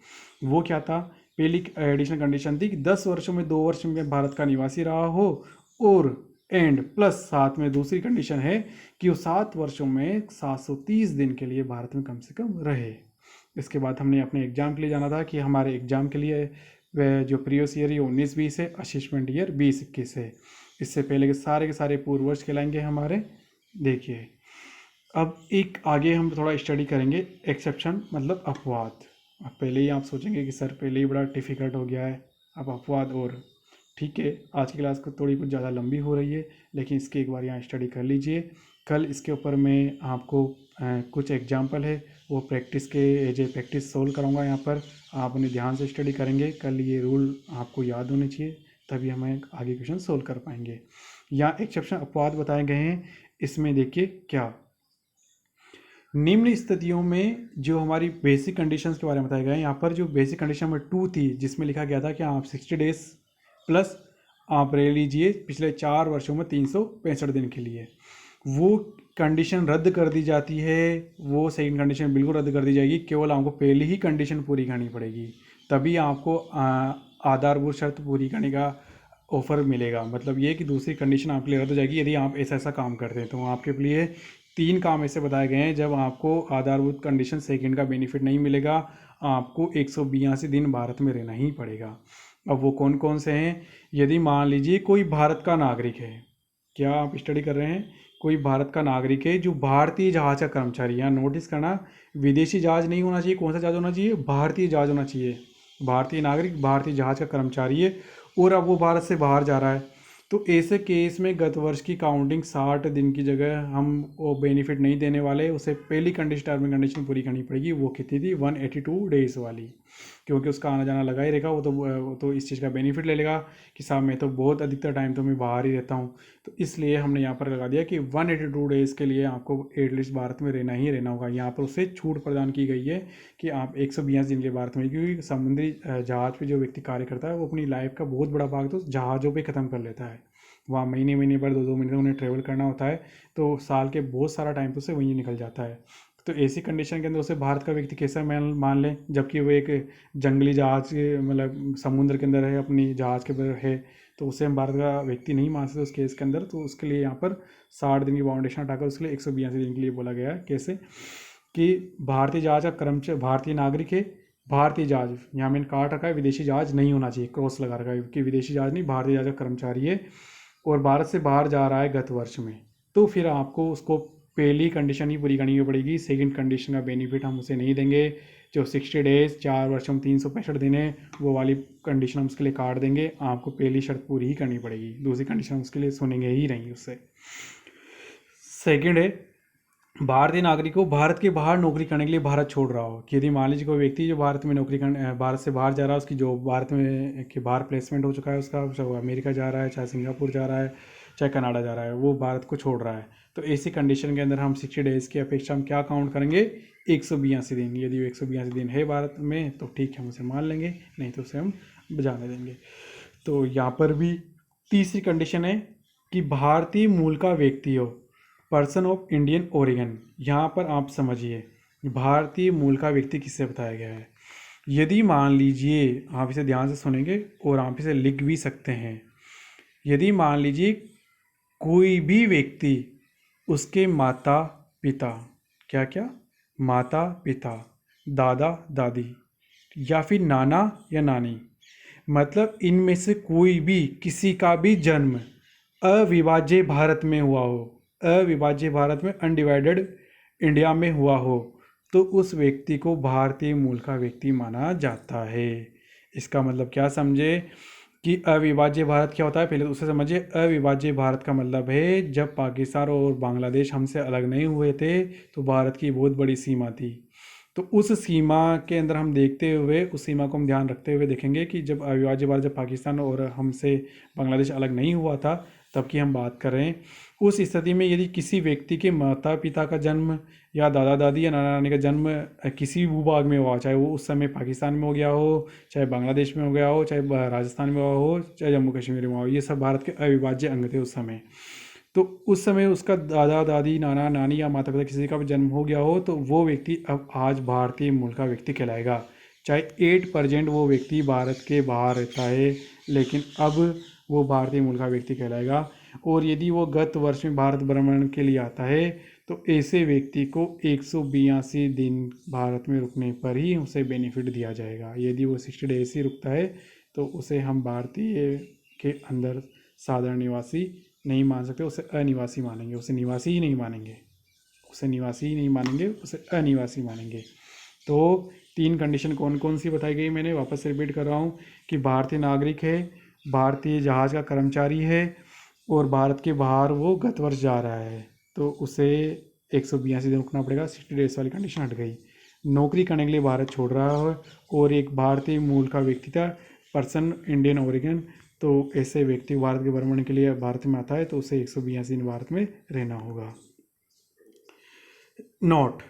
वो क्या था, पहली एडिशनल कंडीशन थी कि 10 वर्षों में 2 वर्ष में भारत का निवासी रहा हो, और एंड प्लस साथ में दूसरी कंडीशन है कि वो 7 वर्षों में 730 दिन के लिए भारत में कम से कम रहे। इसके बाद हमने अपने एग्जाम के लिए जाना था कि हमारे एग्जाम के लिए वह जो प्रीवियस ईयर है 19-20 है, असिस्टमेंट ईयर 20-21 है। इससे पहले के सारे पूर्व वर्ष कहलाएंगे हमारे। देखिए अब एक आगे हम थोड़ा स्टडी करेंगे एक्सेप्शन, मतलब अपवाद। अब पहले ही आप सोचेंगे कि सर पहले ही बड़ा डिफ़िकल्ट हो गया है, अब अपवाद। और ठीक है, आज की क्लास को थोड़ी कुछ ज़्यादा लंबी हो रही है, लेकिन इसकी एक बार यहाँ स्टडी कर लीजिए। कल इसके ऊपर मैं आपको कुछ एग्जाम्पल है वो प्रैक्टिस के एज ए प्रैक्टिस सोल्व कराऊंगा। यहाँ पर आप उन्हें ध्यान से स्टडी करेंगे। कल ये रूल आपको याद होने चाहिए, तभी हमें आगे क्वेश्चन सोल्व कर पाएंगे। यहाँ एक्सेप्शन अपवाद बताए गए हैं। इसमें देखिए क्या निम्न स्थितियों में जो हमारी बेसिक कंडीशंस के बारे में बताया गया है। यहाँ पर जो बेसिक कंडीशन नंबर 2 थी जिसमें लिखा गया था कि आप 60 डेज प्लस आप रह लीजिए पिछले 4 वर्षों में 365 दिन के लिए, वो कंडीशन रद्द कर दी जाती है। वो सेकंड कंडीशन बिल्कुल रद्द कर दी जाएगी, केवल आपको पहली ही कंडीशन पूरी करनी पड़ेगी, तभी आपको आधारभूत शर्त पूरी करने का ऑफर मिलेगा। मतलब ये कि दूसरी कंडीशन आपके लिए रद्द हो जाएगी यदि आप ऐसा काम करते हैं। तो आपके लिए 3 काम ऐसे बताए गए हैं जब आपको आधारभूत कंडीशन सेकंड का बेनिफिट नहीं मिलेगा। आपको 182 दिन भारत में रहना ही पड़ेगा। अब वो कौन कौन से हैं? यदि मान लीजिए कोई भारत का नागरिक है, क्या आप स्टडी कर रहे हैं, कोई भारत का नागरिक है जो भारतीय जहाज का कर्मचारी, यहाँ नोटिस करना विदेशी जहाज नहीं होना चाहिए, कौन सा जहाज होना चाहिए, भारतीय जहाज होना चाहिए। भारतीय नागरिक भारतीय जहाज का कर्मचारी है और अब वो भारत से बाहर जा रहा है, तो ऐसे केस में गत वर्ष की काउंटिंग 60 दिन की जगह हम वो बेनिफिट नहीं देने वाले, उसे पहली कंडीशन टर्म एंड कंडीशन पूरी करनी पड़ेगी। वो कितनी थी? 182 डेज वाली, क्योंकि उसका आना जाना लगा ही रहेगा। वो तो इस चीज़ का बेनिफिट ले लेगा कि साहब मैं तो बहुत अधिकतर टाइम तो मैं बाहर ही रहता हूँ, तो इसलिए हमने यहाँ पर लगा दिया कि 182 डेज़ के लिए आपको एटलीस्ट भारत में रहना ही रहना होगा। यहाँ पर उसे छूट प्रदान की गई है कि आप 182 दिन के भारत में, क्योंकि समुद्री जहाज पे जो व्यक्ति कार्य करता है वो अपनी लाइफ का बहुत बड़ा भाग तो जहाज़ों पे ख़त्म कर लेता है। वहाँ महीने महीने भर 2-2 महीने उन्हें ट्रैवल करना होता है, तो साल के बहुत सारा टाइम तो उसे वहीं निकल जाता है। तो ऐसी कंडीशन के अंदर उसे भारत का व्यक्ति कैसा मान लें, जबकि वो एक जंगली जहाज मतलब समुद्र के अंदर है, अपनी जहाज़ के अंदर है, तो उसे हम भारत का व्यक्ति नहीं मान सकते उस केस के अंदर। तो उसके लिए यहाँ पर 60 दिन की बाउंडेशन हटाकर उसके लिए 182 दिन के लिए बोला गया है। कैसे कि भारतीय जहाज का कर्मचारी भारतीय नागरिक है, भारतीय जहाज, यहाँ मैंने काट रखा है, विदेशी जहाज नहीं होना चाहिए, क्रॉस लगा रखा है कि विदेशी जहाज नहीं, भारतीय जहाज का कर्मचारी है और भारत से बाहर जा रहा है गत वर्ष में, तो फिर आपको उसको पहली कंडीशन ही पूरी करनी पड़ेगी। सेकंड कंडीशन का बेनिफिट हम उसे नहीं देंगे। जो 60 डेज 4 वर्षों में 365 दिन है, वो वाली कंडीशन हम उसके लिए काट देंगे। आपको पहली शर्त पूरी ही करनी पड़ेगी, दूसरी कंडीशन उसके लिए सुनेंगे ही नहीं उससे। सेकंड है, भारतीय नागरिक को भारत के बाहर नौकरी करने के लिए भारत छोड़ रहा हो। कि यदि मान लीजिए कोई व्यक्ति जो भारत में नौकरी करने भारत से बाहर जा रहा है, उसकी जो भारत में के बाहर प्लेसमेंट हो चुका है उसका, चाहे वो अमेरिका जा रहा है, चाहे सिंगापुर जा रहा है, चाहे कनाडा जा रहा है, वो भारत को छोड़ रहा है, तो ऐसी कंडीशन के अंदर हम 60 डेज़ की अपेक्षा हम क्या काउंट करेंगे? 182 दिन। यदि वो 182 दिन है भारत में तो ठीक है, हम उसे मान लेंगे, नहीं तो उसे हम जाने देंगे। तो यहाँ पर भी तीसरी कंडीशन है कि भारतीय मूल का व्यक्ति हो, पर्सन ऑफ इंडियन ओरिजिन। यहाँ पर आप समझिए भारतीय मूल का व्यक्ति किससे बताया गया है। यदि मान लीजिए, आप इसे ध्यान से सुनेंगे और आप इसे लिख भी सकते हैं, यदि मान लीजिए कोई भी व्यक्ति, उसके माता पिता, क्या क्या, माता पिता, दादा दादी या फिर नाना या नानी, मतलब इनमें से कोई भी किसी का भी जन्म अविभाज्य भारत में हुआ हो, अविभाज्य भारत में अनडिवाइडेड इंडिया में हुआ हो, तो उस व्यक्ति को भारतीय मूल का व्यक्ति माना जाता है। इसका मतलब क्या समझे कि अविभाज्य भारत क्या होता है, पहले तो उसे समझिए। अविभाज्य भारत का मतलब है जब पाकिस्तान और बांग्लादेश हमसे अलग नहीं हुए थे तो भारत की बहुत बड़ी सीमा थी, तो उस सीमा के अंदर हम देखते हुए, उस सीमा को हम ध्यान रखते हुए देखेंगे कि जब अविभाज्य भारत, जब पाकिस्तान और हमसे बांग्लादेश अलग नहीं हुआ था तब की हम बात कर रहे हैं। उस स्थिति में यदि किसी व्यक्ति के माता पिता का जन्म या दादा दादी या नाना नानी का जन्म किसी भी भूभाग में हुआ, चाहे वो उस समय पाकिस्तान में हो गया हो, चाहे बांग्लादेश में हो गया हो, चाहे राजस्थान में हुआ हो, चाहे जम्मू कश्मीर में हुआ हो, ये सब भारत के अविभाज्य अंग थे उस समय। तो उस समय उसका दादा दादी नाना नानी या माता पिता किसी का भी जन्म हो गया हो, तो वो व्यक्ति अब आज भारतीय मूल का व्यक्ति कहलाएगा। चाहे 8% वो व्यक्ति भारत के बाहर रहता है, लेकिन अब वो भारतीय मूल का व्यक्ति कहलाएगा। और यदि वो गत वर्ष में भारत भ्रमण के लिए आता है तो ऐसे व्यक्ति को 182 दिन भारत में रुकने पर ही उसे बेनिफिट दिया जाएगा। यदि वो 60 डेज ही रुकता है तो उसे हम भारतीय के अंदर साधारण निवासी नहीं मान सकते, उसे अनिवासी मानेंगे, उसे निवासी ही नहीं मानेंगे, उसे निवासी ही नहीं मानेंगे, उसे अनिवासी मानेंगे। तो 3 कंडीशन कौन कौन सी बताई गई, मैंने वापस रिपीट कर रहा हूँ कि भारतीय नागरिक है, भारतीय जहाज़ का कर्मचारी है और भारत के बाहर वो गत वर्ष जा रहा है, तो उसे 182 दिन रुकना पड़ेगा। 60 डेज वाली कंडीशन हट गई। नौकरी करने के लिए भारत छोड़ रहा है और एक भारतीय मूल का व्यक्ति था, पर्सन इंडियन ओरिजिन, तो ऐसे व्यक्ति भारत के भ्रमण के लिए भारत में आता है तो उसे 182 दिन भारत में रहना होगा। नोट,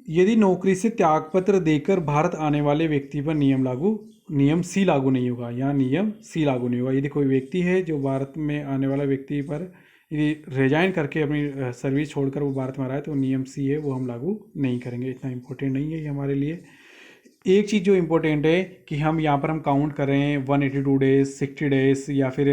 यदि नौकरी से त्यागपत्र देकर भारत आने वाले व्यक्ति पर नियम सी लागू नहीं होगा। यहाँ नियम सी लागू नहीं होगा। यदि कोई व्यक्ति है जो भारत में आने वाला व्यक्ति पर यदि रिजाइन करके अपनी सर्विस छोड़कर वो भारत में आ रहा है तो नियम सी है वो हम लागू नहीं करेंगे। इतना इम्पोर्टेंट नहीं है ये हमारे लिए। एक चीज़ जो इम्पोर्टेंट है कि हम यहाँ पर हम काउंट कर रहे हैं 182 डेज, 60 डेज या फिर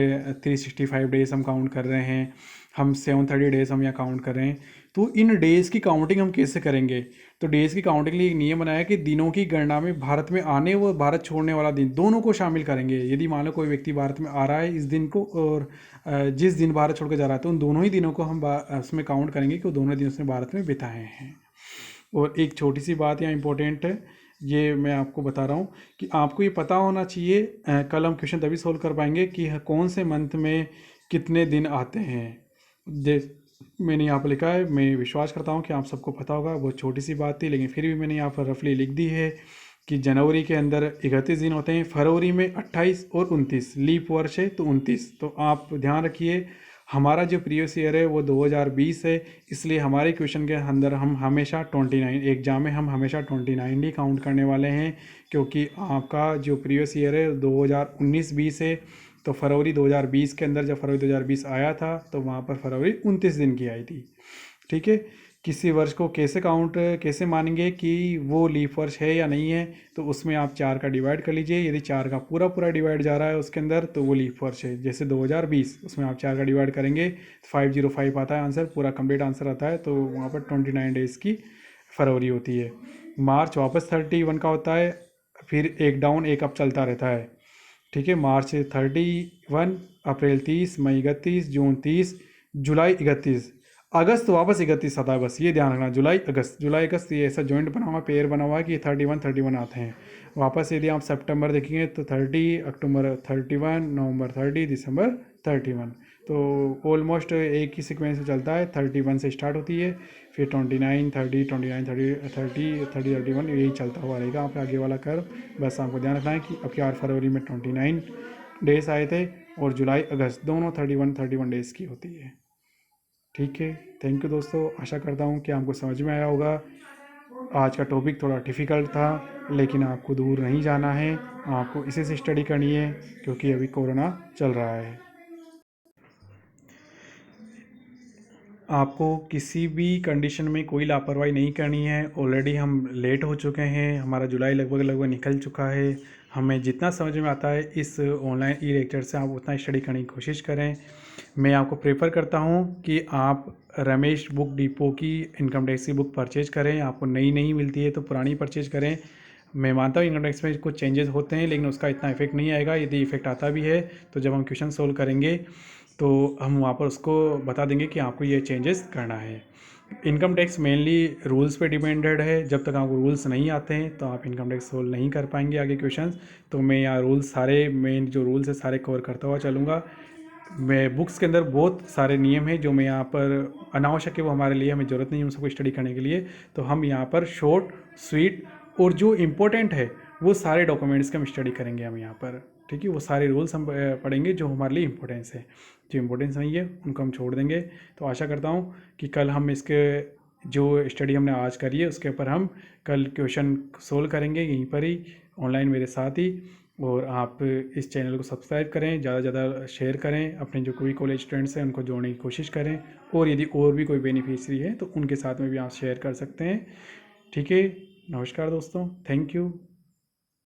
365 डेज हम काउंट कर रहे हैं, हम 730 डेज हम यहाँ काउंट कर रहे हैं। तो इन डेज़ की काउंटिंग हम कैसे करेंगे? तो डेज़ की काउंटिंग के लिए एक नियम बनाया है कि दिनों की गणना में भारत में आने व भारत छोड़ने वाला दिन दोनों को शामिल करेंगे। यदि मान लो कोई व्यक्ति भारत में आ रहा है इस दिन को और जिस दिन भारत छोड़ के जा रहा है, तो उन दोनों ही दिनों को हम उसमें काउंट करेंगे कि वो दोनों दिन उसने भारत में बिताए हैं। और एक छोटी सी बात यहाँ इंपॉर्टेंट है, ये मैं आपको बता रहा हूँ कि आपको ये पता होना चाहिए, कल हम क्वेश्चन तभी सोल्व कर पाएंगे कि कौन से मंथ में कितने दिन आते हैं। मैंने यहाँ पर लिखा है, मैं विश्वास करता हूँ कि आप सबको पता होगा, बहुत छोटी सी बात थी लेकिन फिर भी मैंने यहाँ पर रफली लिख दी है कि जनवरी के अंदर 31 दिन होते हैं, फरवरी में 28 और 29, लीप वर्ष है तो 29। तो आप ध्यान रखिए, हमारा जो प्रीवियस ईयर है वो 2020 है, इसलिए हमारे क्वेश्चन के अंदर हम हमेशा 29 एग्जाम में हम हमेशा 29 ही काउंट करने वाले हैं, क्योंकि आपका जो प्रीवियस ईयर है 2019-20 है। तो फरवरी 2020 के अंदर जब फरवरी 2020 आया था तो वहाँ पर फरवरी 29 दिन की आई थी। ठीक है, किसी वर्ष को कैसे मानेंगे कि वो लीप वर्ष है या नहीं है, तो उसमें आप 4 का डिवाइड कर लीजिए। यदि 4 का पूरा डिवाइड जा रहा है उसके अंदर तो वो लीप वर्ष है। जैसे 2020 उसमें आप 4 का डिवाइड करेंगे 505 आता है आंसर, पूरा कंप्लीट आंसर आता है, तो वहाँ पर 29 डेज़ की फरवरी होती है। मार्च वापस 31 का होता है, फिर एक डाउन एक अप चलता रहता है। ठीक है, मार्च 31, अप्रैल 30, मई 31, जून 30, जुलाई 31, अगस्त वापस 31 आता है। बस ये ध्यान रखना, जुलाई अगस्त ये ऐसा जॉइंट बना हुआ पेयर बना हुआ है कि 31 आते हैं वापस। यदि आप सितंबर देखेंगे तो 30, अक्टूबर 31, नवंबर 30, दिसंबर 31। तो ऑलमोस्ट एक ही सीक्वेंस में चलता है, 31 से स्टार्ट होती है, फिर 29, 30, 29, 30, 30, 30, 31, यही चलता हुआ रहेगा आपका आगे वाला कर्व। बस आपको ध्यान रखना है कि अब क्या फरवरी में 29 डेज आए थे और जुलाई अगस्त दोनों 31 डेज़ की होती है। ठीक है, थैंक यू दोस्तों, आशा करता हूँ कि आपको समझ में आया होगा। आज का टॉपिक थोड़ा डिफ़िकल्ट था लेकिन आपको दूर नहीं जाना है, आपको इसी से स्टडी करनी है क्योंकि अभी कोरोना चल रहा है। आपको किसी भी कंडीशन में कोई लापरवाही नहीं करनी है। ऑलरेडी हम लेट हो चुके हैं, हमारा जुलाई लगभग निकल चुका है। हमें जितना समझ में आता है इस ऑनलाइन ई लेक्चर से आप उतना स्टडी करने की कोशिश करें। मैं आपको प्रेफर करता हूं कि आप रमेश बुक डिपो की इनकम टैक्स की बुक परचेज करें। आपको नई नहीं मिलती है तो पुरानी परचेज करें। मैं मानता हूँ इनकम टैक्स में कुछ चेंजेस होते हैं लेकिन उसका इतना इफेक्ट नहीं आएगा। यदि इफेक्ट आता भी है तो जब हम क्वेश्चन सोल्व करेंगे तो हम वहाँ पर उसको बता देंगे कि आपको ये चेंजेस करना है। इनकम टैक्स मेनली रूल्स पे डिपेंडेड है। जब तक आपको रूल्स नहीं आते हैं तो आप इनकम टैक्स सोल्व नहीं कर पाएंगे आगे क्वेश्चंस। तो मैं यहाँ रूल्स सारे मेन जो रूल्स है सारे कवर करता हुआ चलूँगा। मैं बुक्स के अंदर बहुत सारे नियम हैं जो मैं यहाँ पर अनावश्यक है, वो हमारे लिए हमें ज़रूरत नहीं है उन सबको स्टडी करने के लिए। तो हम यहाँ पर शॉर्ट स्वीट और जो इम्पोर्टेंट है वो सारे डॉक्यूमेंट्स के हम स्टडी करेंगे हम यहाँ पर। ठीक है, वो सारे रूल्स हम पढ़ेंगे जो हमारे लिए इम्पोर्टेंस है। जो इम्पोर्टेंस नहीं है उनको हम छोड़ देंगे। तो आशा करता हूँ कि कल हम इसके जो स्टडी हमने आज करी है उसके ऊपर हम कल क्वेश्चन सोल्व करेंगे यहीं पर ही ऑनलाइन मेरे साथ ही। और आप इस चैनल को सब्सक्राइब करें, ज़्यादा से ज़्यादा शेयर करें, अपने जो कोई कॉलेज स्टूडेंट्स हैं उनको जोड़ने की कोशिश करें। और यदि और भी कोई बेनिफिशियरी है तो उनके साथ में भी आप शेयर कर सकते हैं। ठीक है, नमस्कार दोस्तों, थैंक यू।